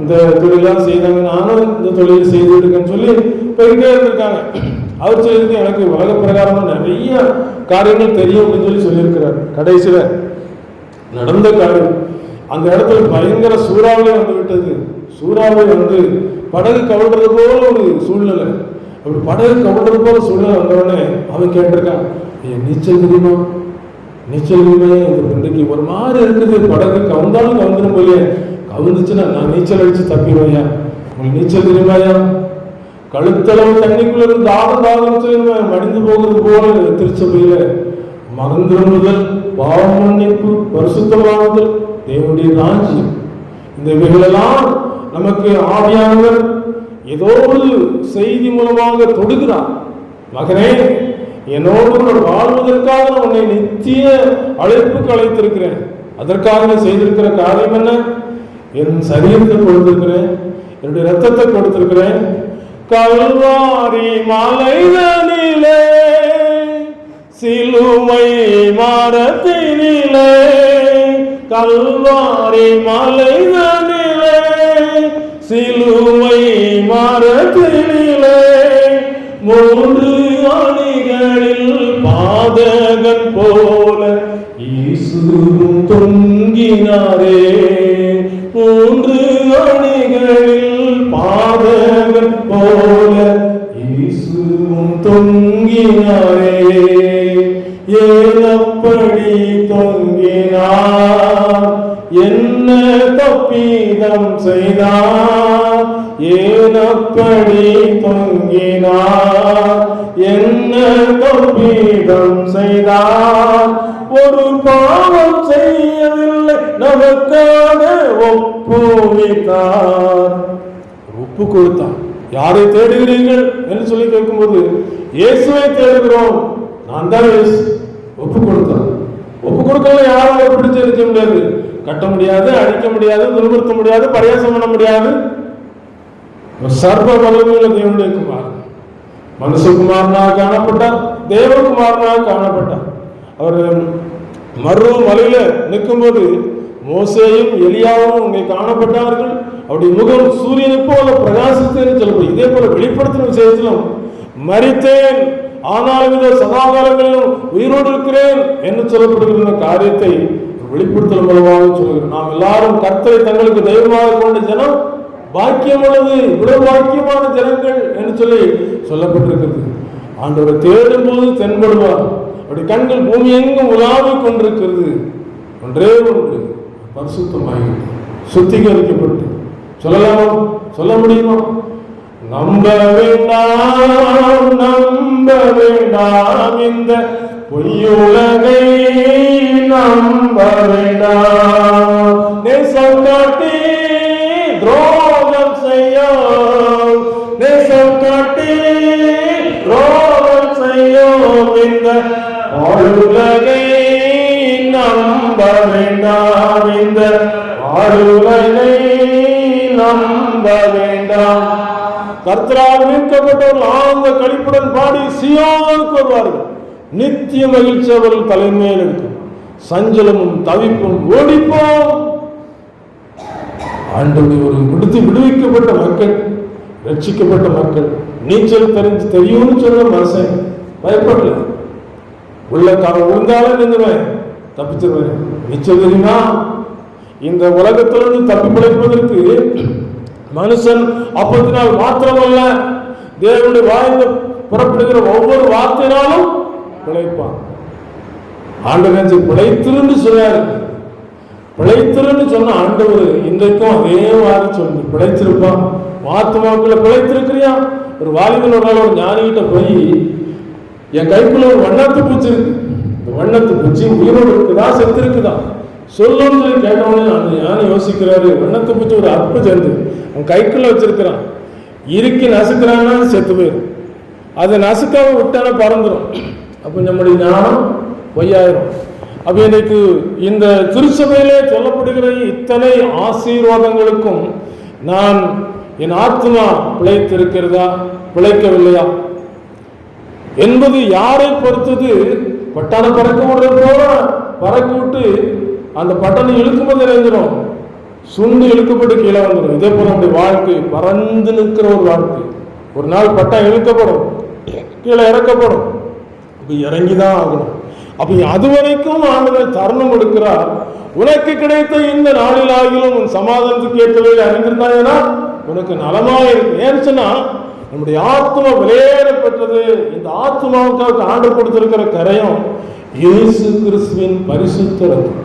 இந்த தொழிலாம் செய்தாங்க, நானும் இந்த தொழில் செய்துட்டு இருக்கேன்னு சொல்லி போயிட்டே இருந்திருக்காங்க. அவர் சொல்லியிருக்கு, எனக்கு உலக பிரகாரமா நிறைய காரியங்கள் தெரியும் அப்படின்னு சொல்லி சொல்லியிருக்கிறார். கடைசியில நடந்த காரியம், அந்த இடத்துல பயங்கர சூறாவளி வந்து விட்டது. சூறாவளி வந்து படகு கவிழ்றது போல ஒரு சூழ்நிலை. அப்படி படகு கவிழ்றது போல சூழ்நிலை வந்தவுடனே அவன் கேட்டிருக்கான், நீச்சல் தெரியுமா, நீச்சல் தெரியுமா, இந்த இன்றைக்கு ஒரு மாதிரி இருக்குது, படகு கவுந்தாலும் கவுந்துடும் போலியே, கவுந்துச்சுன்னா நான் நீச்சல் அடிச்சு தப்பிடுவையா, உங்களுக்கு நீச்சல் தெரியுமாயா, கழுத்தளவு தண்ணிக்குள்ள இருந்து தாகம் சொல்லி மடிந்து போகிறது போல திருச்சபையில மறந்துடுதல், பாவ மன்னிப்பு, பரிசுத்தமானதல், தேவனுடைய ராஜ்யம், இந்த இவைகளெல்லாம் நமக்கு ஆவியானவர் ஏதோ ஒரு செய்தி மூலமாக தொடுகிறார். மகனே, என்னோடு வாழ்வதற்காக நான் உன்னை நித்திய அழைப்புக்கு அழைத்திருக்கிறேன். அதற்காக நான் செய்திருக்கிற காரியம் என்ன? என் சரீரத்தை கொடுத்திருக்கிறேன், என்னுடைய ரத்தத்தை கொடுத்திருக்கிறேன். கல்வாரி மலைதனிலே, சிலுவை மரத்தினிலே, கல்வாரி மலைதனிலே, சிலுவை மரத்தினிலே, மூன்று அணிகளில் பாதகன் போல இயேசுவும் தொங்கினாரே, மூன்று அணிகளில் பாதகன் போல இயேசுவும் தொங்கினாரே. ஏனப்படி தொங்கினார், என்ன தப்பிதம் செய்தார், ஏனப்படி தொங்கினார், என்ன தப்பிதம் செய்தார், ஒரு பாவம் செய்யவில்லை, நமக்காக ஒப்புவித்தார். ஒப்பு கொடுத்தார். யாரை தேடுகிறீர்கள் என்று சொல்லி கேட்கும்போது இயேசுவை தேடுகிறோம், நான் தான் இயேசு. ஒப்பு கொடுத்தார். ஒப்பு கொடுக்கல யாரும் பிடிச்சு இருக்க முடியாது, கட்ட முடியாது, அழிக்க முடியாது, துன்புறுத்த முடியாது, பரியாசம் பண்ண முடியாது. சர்வ வல்லமையுள்ள தேவனுடைய குமார், மனுஷகுமாரனாக காணப்பட்டார், தேவகுமாரனாக காணப்பட்டார். அவர் மறு மலையில நிற்கும்போது மோசேயும் எலியாவும் இங்கே காணப்பட்டார்கள். அவருடைய முகம் சூரியனை போல பிரகாசித்தேன்னு சொல்லப்படும். இதே போல வெளிப்படுத்தின விஷயத்திலும் மரித்தேன், ஆனாலும் இதை சதாகாலங்களிலும் உயிரோடு இருக்கிறேன் என்று சொல்லப்படுகிற காரியத்தை வெளிப்படுத்தல் மூலமாக சொல்கிறோம். நாம் எல்லாரும் கர்த்தரை தங்களுக்கு தெய்வமாக கொண்ட ஜனம் பாக்கியம் உள்ளது, இவ்வளவு பாக்கியமான ஜனங்கள் என்று சொல்லி சொல்லப்பட்டிருக்கிறது. ஆண்டவரை தேடும் போது தென்படுவார். அப்படி கண்கள் பூமி எங்கும் உலாவிக் கொண்டிருக்கிறது. ஒன்றே ஒன்று, பரிசுத்தமாகி சுத்திகரிக்கப்பட்டு சொல்லலாமா, சொல்ல முடியுமா? நம்ப வேண்டாம், நம்ப வேண்டாம், இந்த பொய்யுலகை நம்ப வேண்டாம். நேசம் காட்டி துரோகம் செய்ய, நேசம் காட்டி துரோகம் செய்யும் இந்த பொய்யுலகை நம்ப வேண்டாம், இந்த பொய்யுலகை நம்ப வேண்டாம். கர்த்தரால் மீட்கப்பட்டவர்கள் ஆழ்ந்த களிப்புடன் பாடி சீயோனுக்கு வருவார்கள். நித்திய மகிழ்ச்சி அவர்கள் தலைமையில் இருக்கும். சஞ்சலமும் தவிப்பும் ஓடிப்போம். ஆண்டவருடைய ஒரு விடுவிக்கப்பட்ட மக்கள், ரட்சிக்கப்பட்ட மக்கள், நீச்சல் தெரியும்னு சொல்ற மனுஷன் பயப்படல. உள்ள விழுந்தாலும் நின்றுவேன், தப்பிச்சிருவேன். நீச்சல் தெரியுமா? இந்த உலகத்திலிருந்து தப்பி பிழைப்பதற்கு மனுஷன் அப்பத்தினால் மாத்திரமல்ல, தேவனுடைய வாய்ந்து புறப்படுகிற ஒவ்வொரு வார்த்தையினாலும் பிழைப்பான். ஆண்டவர் பிழைத்திருந்து சொன்னார். பிழைத்திருந்து சொன்ன ஆண்டவர் இன்றைக்கும் அதே மாதிரி சொல்லி பிழைத்திருப்பான். ஆத்துமாக்குள்ள பிழைத்திருக்கிறியா? ஒரு வாலிபன் ஒரு நாள் ஒரு ஞானிகிட்ட போய், என் கைக்குள்ள ஒரு வண்ணத்து பூச்சி இருக்கு, இந்த வண்ணத்து பூச்சி உயிரோடு இருக்குதா செத்து இருக்குதா சொல்லுன்னு சொல்லி கேட்டவொடனே அந்த ஞானி யோசிக்கிறாரு. வண்ணத்து பூச்சி ஒரு அற்பு சேர்ந்து அவன் கைக்குள்ள வச்சிருக்கிறான், இறுக்கி நசுக்கிறான்னா செத்து போயிடும், அதை நசுக்காம விட்டான பறந்துடும். அப்போ நம்முடைய ஞானம் பொய்யாயிரும். அப்போ இன்னைக்கு இந்த திருச்சபையிலே சொல்லப்படுகிற இத்தனை ஆசீர்வாதங்களுக்கும் நான் என் ஆத்மா பிழைத்திருக்கிறதா பிழைக்கவில்லையா என்பது யாரை பொறுத்தது? பட்டான பறக்க விடுறது போல பறக்க விட்டு அந்த பட்டனை இழுக்கும்போது இறங்கிடும், சுண்டு இழுக்கப்பட்டு கீழே வந்துடும். இதே போல நம்முடைய வாழ்க்கை பறந்து நிற்கிற ஒரு வாழ்க்கை. ஒரு நாள் பட்டம் இழுக்கப்படும், கீழே இறக்கப்படும், இறங்கிதான் ஆகணும். அப்ப அது வரைக்கும் ஆண்டவர் தருணம் கொடுக்கிறார். உனக்கு கிடைத்த இந்த நாளிலாகிலும் உன் சமாதானத்துக்கு ஏற்றவை அறிந்திருந்தாங்கன்னா உனக்கு நலமாயிருக்கு. ஏன்னு சொன்னா நம்முடைய ஆத்மா விலையேற பெற்றது. இந்த ஆத்மாவுக்காக ஆண்டவர் கொடுத்திருக்கிற கரையும் இயேசு கிறிஸ்துவின் பரிசுத்த ரத்தம்.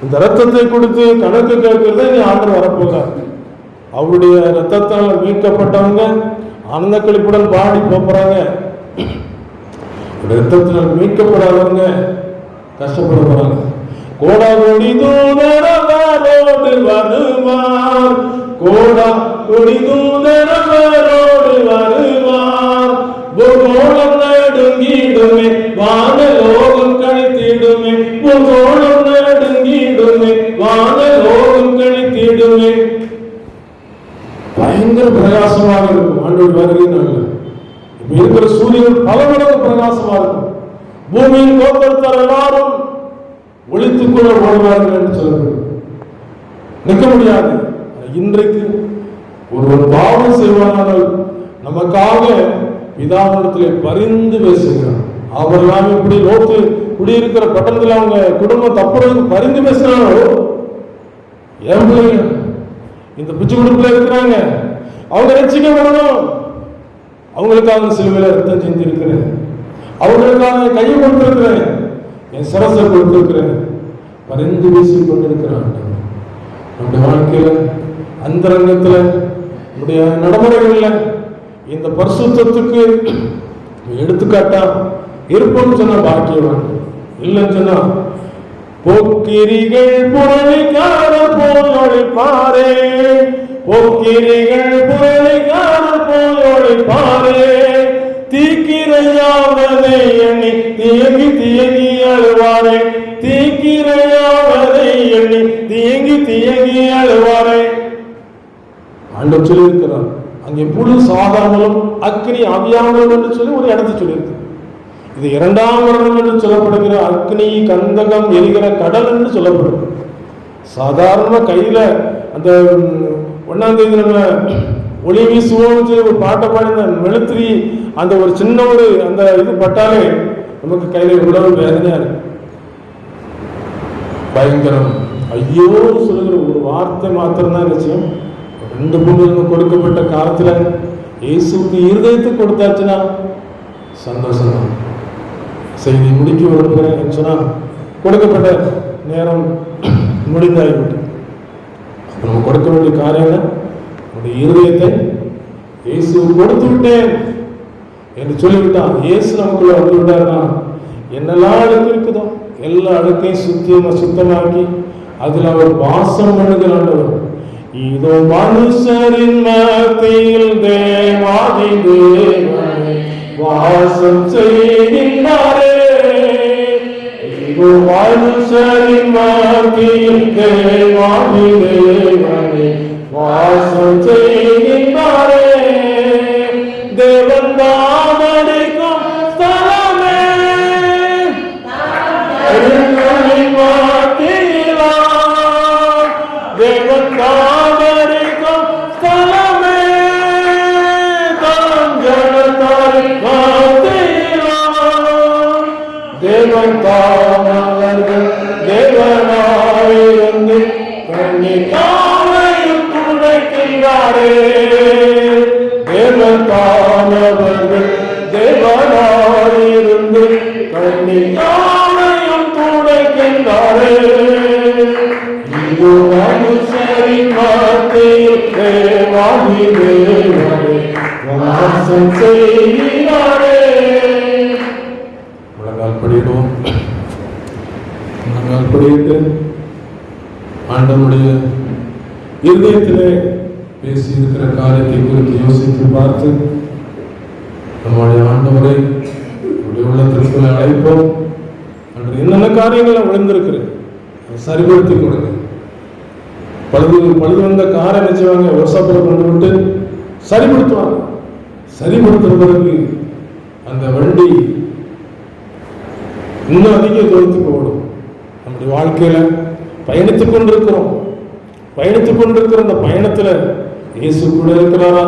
இந்த ரத்தத்தை கொடுத்து கணக்கு கேட்கிறதே நீ ஆண்டவர் வரப்போகிறார். அவருடைய ரத்தத்தால் மீட்கப்பட்டவங்க ஆனந்த கழிப்புடன் பாடி போறாங்க. ரத்தத்தினால் மீட்கப்படாதவங்க கஷ்டப்பட போறாங்க. கோடா கொடி தூதரோடு வருவார், கோடா கொடி தூதரோடு வருவார். பூகோளம் நடுங்கிடுமே, வானலோகம் கழித்திடுமே, பூகோளம் நடுங்கிடுமே, வானலோகம் கழித்திடுமே. பயங்கர பிரகாசமாக இருக்கும் ஆண்டவர் வருகிறாங்க. இருக்கிற சூரியன் பல மடங்கு பிரகாசமா இருக்கும். பூமியின் கோத்தரத்தார் எல்லாரும் ஒளித்துக்கொள்ள ஓடுவார்கள் என்று சொல்லப்படுது. நிற்க முடியாது. இன்றைக்கு ஒருவர் பாவம் செய்வார்கள், நமக்காக பிதாவிடத்திலே பரிந்து பேசுகிறார். அவரெல்லாம் இப்படி லோத்து குடியிருக்கிற பட்டணத்தில் அவங்க குடும்பம் தப்புறதுக்கு பரிந்து பேசுறாங்களோ, என் பிள்ளைங்க இந்த பிச்சு குடும்பத்தில் இருக்கிறாங்க, அவங்க ரட்சிக்கப்படணும், அவங்களுக்காக சிலுவையில் ரத்தம் செஞ்சிருக்கிறேன், அவங்களுக்காக கையை கொடுத்திருக்கிறேன், என் சிரசை கொடுத்திருக்கிறேன், பரிந்து பேசி கொண்டிருக்கிறான். நம்முடைய வாழ்க்கையில அந்தரங்கத்துல நம்முடைய நடைமுறைகள்ல இந்த பரிசுத்தத்துக்கு எடுத்துக்காட்டா இருப்போம்னு சொன்னா பாக்கியவான். இல்லைன்னு சொன்னா போக்கிரிகள் புரளிக்கார போயொழிப்பாரே, போக்கிரிகள் புரளிக்கார போயொழிப்பாரே. தீக்கிரையாவதை எண்ணி தியங்கி தியங்கி அழுவாரே, தீக்கிரையாவதை எண்ணி தியங்கி தியங்கி அழுவாரே. ஆண்டவர் சொல்லியிருக்கிறார். அங்கே புழு சாகாமலும் அக்னி அவியாமலும் என்று சொல்லி ஒரு இடத்தை சொல்லியிருக்கு. இது இரண்டாம் வருடம் என்று சொல்லப்படுகிற அக்னி கந்தகம் எரிகிற கடல் என்று சொல்லப்படும். சாதாரண கையில அந்த 1ஆம் தேதி நம்ம ஒளி வீசுவோம் ஒரு பாட்டை பாடின மெழுத்திரி அந்த ஒரு சின்ன ஒரு அந்த இது பட்டாலே நமக்கு கையில இவ்வளவு வேதனையா இருக்கு, பயங்கரம். ஐயோ சொல்லுகிற ஒரு வார்த்தை மாத்திரம்தான் நிச்சயம். 2 பொண்ணுங்க கொடுக்கப்பட்ட காலத்துல இயேசுக்கு இருதயத்தை கொடுத்தாச்சுன்னா சந்தோஷம் தான். செய்தி முடிக்க விரும்புகிறேன் சொன்னா கொடுக்கப்பட்ட நேரம் முடிந்தாகிவிட்டு நம்ம கொடுக்க வேண்டிய காரியம் உடைய இருதயத்தை இயேசு கொடுத்து விட்டேன் என்று சொல்லிவிட்டான். இயேசு நமக்குள்ள வந்து விட்டார்னா என்னெல்லாம் அழுக்கு இருக்குதோ எல்லா அழுக்கையும் சுத்தமாக்கி அதில் அவர் வாசம் பண்ணுகிறாண்டவர். இதோ மனுஷரின் மத்தியில் தேவாதி தேவனே வாசம் செய்கின்றாரே, இதோ மனுஷரின் மத்தியில் தேவாதி தேவனே வாசம் செய்கின்றாரே. தேவன் தாமடிக்கும் ஸ்தலமே மாத்திலா, தேவன் தாமடிக்கும் ஸ்தலமே தஞ்சனத்தால் மாத்திலா. தேவன் தாமவர்கள் தேவனாயிருந்து கண்ணிக்காரையும் துடைக்கின்றாரே. தேவதானவர்கள் தேவனாயிருந்து கண்ணியானையும் துடைக்கின்றாரே. இது மனுஷரின் வார்த்தையில் தேவாதி தேவனே வாசம் செய்கிறாரே. முழங்கால் படியிடுவோம். முழங்கால் படியிட்டு ஆண்டவருடைய இருதயத்திலே பேசி இருக்கிற காரியத்தை குறித்து யோசித்து பார்த்து நம்முடைய ஆண்டவரை உள்ளத்திற்குள்ள அழைப்போம். அன்று என்னென்ன காரியங்கள் விழுந்திருக்கிறது சரிபடுத்தி கொடுங்க. பழுது வந்த காரை நினைச்சுவாங்க ஒர்க்ஷாப்பில் கொண்டு விட்டு சரிபடுத்துவாங்க. சரிபடுத்துறதுக்கு அந்த வண்டி இன்னும் அதிக தூரத்துக்கு ஓடும். நம்முடைய வாழ்க்கையில பயணித்துக் கொண்டிருக்கிற அந்த பயணத்துல இயேசு கூட இருக்கிறாரா,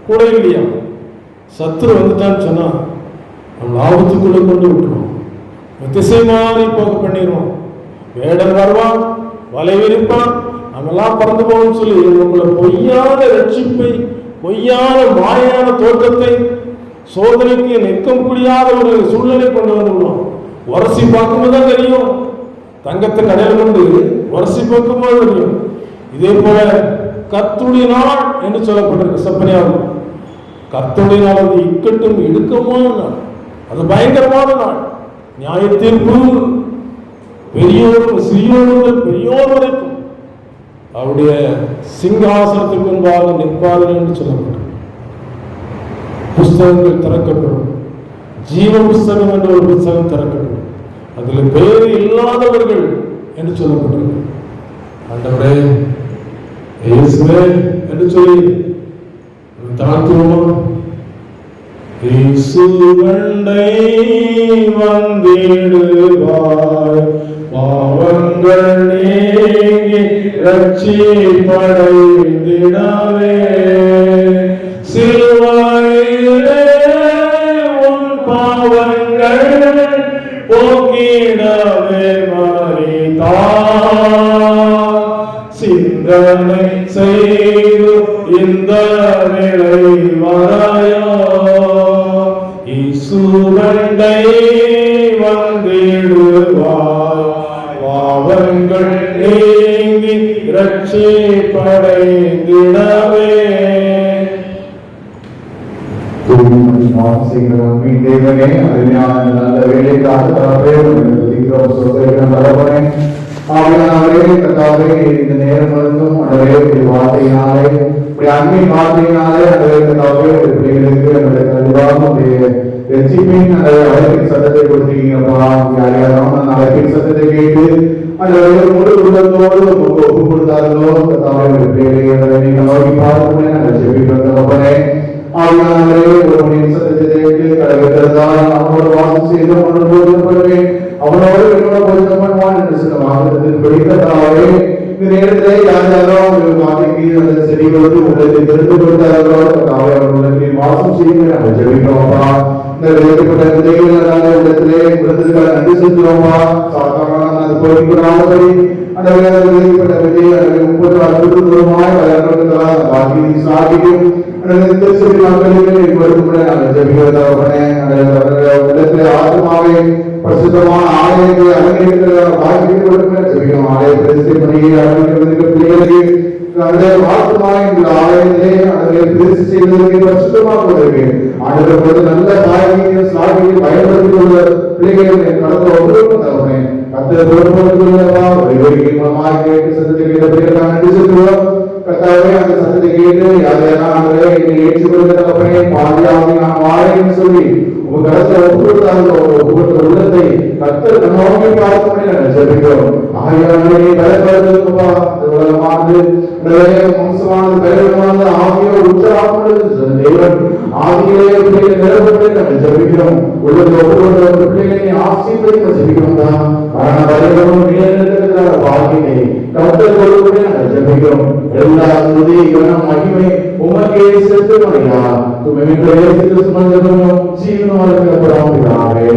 கூட இல்லையா? சத்துரு வந்துட்டான்னு சொன்னா நம்ம ஆபத்துக்குள்ள கொண்டு விட்டுருவோம், திசை மாறி போக பண்ணிடுவோம். வேடன் வருவான், வலை விரிப்பான், நம்மெல்லாம் பறந்து போகணும்னு சொல்லி உங்களை பொய்யான ரட்சிப்பை, பொய்யான மாயான தோற்றத்தை, சோதனைக்கு நிற்க முடியாத ஒரு சூழ்நிலை கொண்டு வந்துவிடுவோம். உரசி பார்க்கும்போது தான் தெரியும். தங்கத்தை கடையில் கொண்டு உரசி பார்க்கும்போது தெரியும். இதே போல கர்த்தருடைய நாள் என்று சொல்லப்பட்டிருக்கு செப்பனியாகும். கர்த்தருடைய நாள் அது இக்கட்டும் இடுக்கமான நாள், அது பயங்கரமான நாள். நியாய தீர்ப்பு பெரியோரும் சிறியோர்கள் பெரியோர் வரைக்கும் அவருடைய சிங்காசனத்துக்கு முன்பாக நிற்பார்கள் என்று சொல்லப்பட்டது. புஸ்தகங்கள் திறக்கப்படும். ஜீவ புஸ்தகம் என்ற ஒரு புஸ்தகம் திறக்கப்படும். அதில் பேர் இல்லாதவர்கள் என்று சொல்லப்பட்டிருக்கு. ஆண்டவரே இயேசுவே என்று சொல்லி தாழ்த்துவோமா? இயேசுவண்டை வந்திடுவாய், பாவங்கள் நீங்கி ரட்சிப்படைந்திடவே. சிலுவையிலே உன் பாவங்கள் போக்கிடவே மரித்தார். சிந்தனை செய்து இந்த நிலை வரையோ இயேசுவண்டை வந்திடுவாய், பாவங்கள் நீங்கி ரட்சிப்படைந்திடவே. தேவனே, அருமையான நல்ல வேலைக்காக இந்த நேரம் முழுவதும் வார்த்தையினாலே அன்பின் வார்த்தையினாலே பிள்ளைகளுக்கு ரட்சிப்பின் அழைப்பின் சத்தத்தை கொடுத்தீங்கப்பா. அழைப்பின் சத்தத்தை கேட்டு அந்த முழு உள்ளத்தோடு ஒப்பு கொடுத்தார்களோ பிள்ளைகளை நீங்கள் நோக்கி பார்த்து நாங்கள் செபிப்பதே. அவனோடு வாசம் செய்து அவனோடு பொருத்தப்படுவான் என்று சில மாதத்தில் படிக்கத்தாவே இந்த நேரத்திலே யாரும் அந்த செடிகளோடு உள்ளத்தை தெரிந்து கொடுத்தார்களோ அவர்களுக்கு வாசம் செய்யுங்க நாங்கள் ஜெபிக்கிறோம்ப்பா. இந்த விளையாட்டுப்பட்ட விதைகளிலே விழுந்ததுக்காக நன்றி செலுத்துறோம்ப்பா. சாதாரண அது போய்விடாதபடி அந்த விளையாட்டுப்பட்ட விதையை 30 தூரமாய் வளர்க்கிறதுக்காக பாக்கி சாகியும் ஆத்மாவை பரிசுத்தமான ஆலயத்தை அலங்கரிக்கிறதாக ஆலய பிரதிஷ்டை பணியை அலங்கரிக்கிறதுக்கு பிள்ளைகளுக்கு ஆலயத்திலே பிரதிஷ்டை செய்வதற்கு பரிசுத்தமாக ஆண்டவர் நல்ல சாகியை சாகியை பயன்படுத்திக் கொள்ள பிள்ளைகளை கடந்த ஒவ்வொருவரும் கத்தர் பொறுப்பா மூலமாக கேட்டு சத்தத்தை கேட்ட பிள்ளைகள் நன்றி செலுத்துவோம். கர்த்தாவே, அந்த சத்தத்தை கேட்டு யாரெல்லாம் ஏற்றுக்கொள்கிறப்பே பாதியாவது நான் வாழேன்னு சொல்லி உங்க கருத்தை ஒப்புக்கொடுத்தாங்களோ உள்ளத்தை கர்த்தர் நோக்கி பார்க்க ஜெபிக்கிறோம். ஆகியானே பலப்படுத்துப்பா. உலகமானது வம்சமானது பலவிதமானது ஆகிய உற்சாகப்படுது தேவன் ஆகிய பிள்ளைகளை நிலப்பட்டு நாங்கள் ஜெபிக்கிறோம். உள்ளத்தை ஒப்புக்கொண்ட பிள்ளைகளை ஆசீர்வதிக்க ஜெபிக்கிறோம் தான். ஆனால் பலவிதமும் நிலைநிறுத்துகிற வாழ்க்கையை கர்த்தர் கொடுப்பதை நாங்கள் ஜெபிக்கிறோம். எல்லா துதி கனம் மகிமை உமக்கே செலுத்தும் ஐயா. தும்மை கிறிஸ்து மந்தமும் ஜீவனும் பிதாவே.